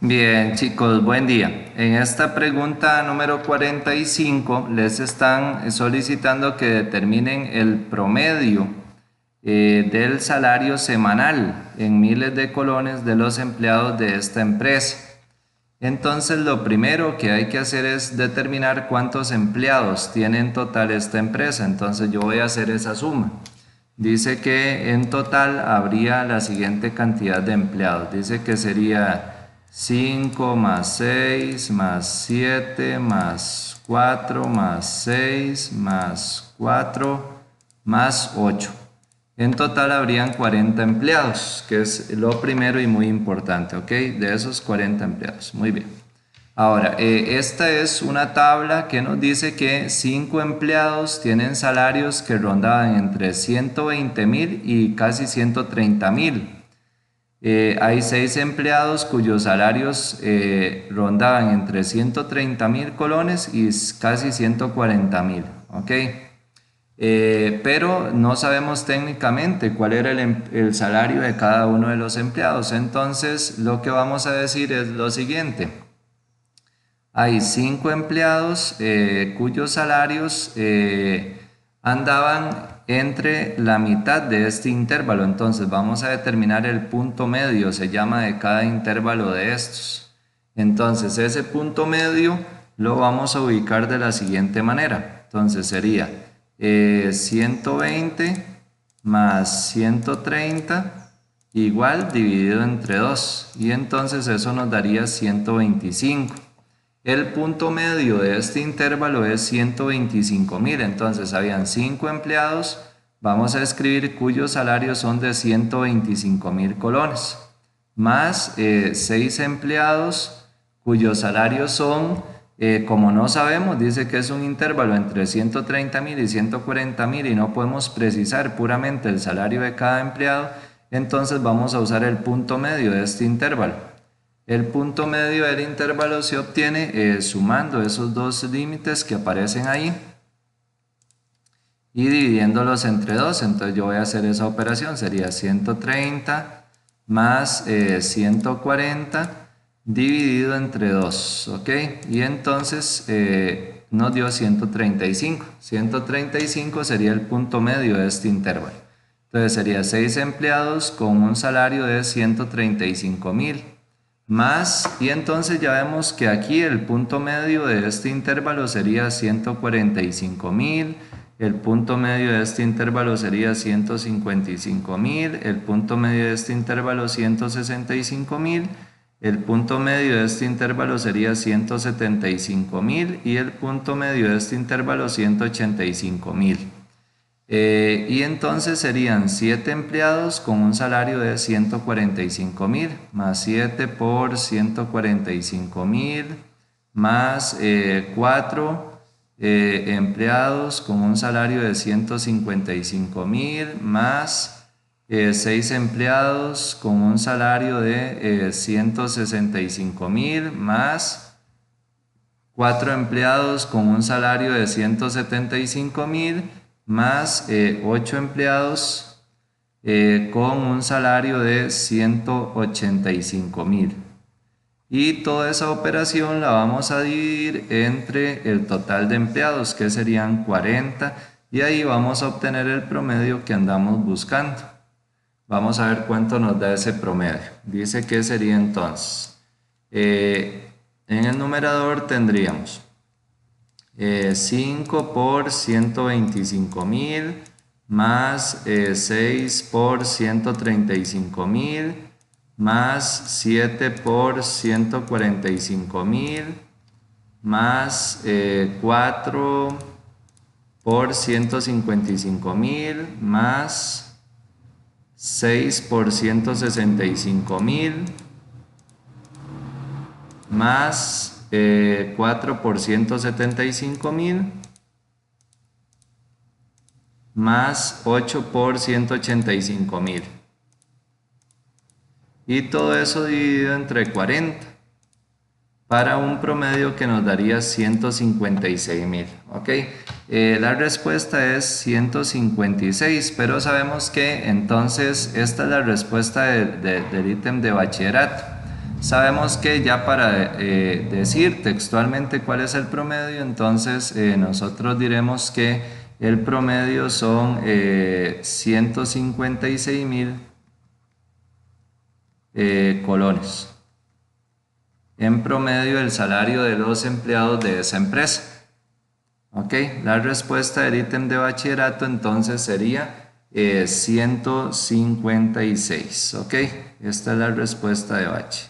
Bien, chicos, buen día. En esta pregunta número 45 les están solicitando que determinen el promedio del salario semanal en miles de colones de los empleados de esta empresa. Entonces, lo primero que hay que hacer es determinar cuántos empleados tiene en total esta empresa. Entonces, yo voy a hacer esa suma. Dice que en total habría la siguiente cantidad de empleados. Dice que sería 5 más 6 más 7 más 4 más 6 más 4 más 8. En total habrían 40 empleados, que es lo primero y muy importante, ¿ok? De esos 40 empleados. Muy bien. Ahora, esta es una tabla que nos dice que 5 empleados tienen salarios que rondaban entre 120.000 y casi 130.000. Hay 6 empleados cuyos salarios rondaban entre 130.000 colones y casi 140.000, ¿ok? Pero no sabemos técnicamente cuál era el salario de cada uno de los empleados. Entonces, lo que vamos a decir es lo siguiente. Hay 5 empleados cuyos salarios andaban entre la mitad de este intervalo. Entonces vamos a determinar el punto medio, se llama, de cada intervalo de estos. Entonces ese punto medio lo vamos a ubicar de la siguiente manera. Entonces sería 120 más 130 igual dividido entre 2. Y entonces eso nos daría 125. El punto medio de este intervalo es 125.000, entonces habían 5 empleados, vamos a escribir cuyos salarios son de 125.000 colones, más 6 empleados cuyos salarios son, como no sabemos, dice que es un intervalo entre 130.000 y 140.000 y no podemos precisar puramente el salario de cada empleado, entonces vamos a usar el punto medio de este intervalo. El punto medio del intervalo se obtiene sumando esos dos límites que aparecen ahí y dividiéndolos entre 2. Entonces yo voy a hacer esa operación, sería 130 más 140 dividido entre 2, ¿ok? Y entonces nos dio 135. 135 sería el punto medio de este intervalo. Entonces sería 6 empleados con un salario de 135.000. Más, y entonces ya vemos que aquí el punto medio de este intervalo sería 145.000, el punto medio de este intervalo sería 155.000, el punto medio de este intervalo 165.000, el punto medio de este intervalo sería 175.000 y el punto medio de este intervalo 185.000. Y entonces serían 7 empleados con un salario de 145.000 más 7 por 145.000 más 4 empleados con un salario de 155.000 más 6 empleados con un salario de 165.000 más 4 empleados con un salario de 175.000 más 8 empleados con un salario de 185.000. Y toda esa operación la vamos a dividir entre el total de empleados, que serían 40, y ahí vamos a obtener el promedio que andamos buscando. Vamos a ver cuánto nos da ese promedio. Dice que sería entonces, en el numerador tendríamos 5 por 125.000 más 6 por 135.000 más 7 por 145.000 más 4 por 155.000 más 6 por 165.000 más 4 por 175.000 más 8 por 185.000 y todo eso dividido entre 40 para un promedio que nos daría 156.000, ¿ok? La respuesta es 156, pero sabemos que entonces esta es la respuesta del ítem de bachillerato. Sabemos que ya para decir textualmente cuál es el promedio, entonces nosotros diremos que el promedio son 156.000 colones. En promedio el salario de los empleados de esa empresa. Ok, la respuesta del ítem de bachillerato entonces sería 156. Ok, esta es la respuesta de bache.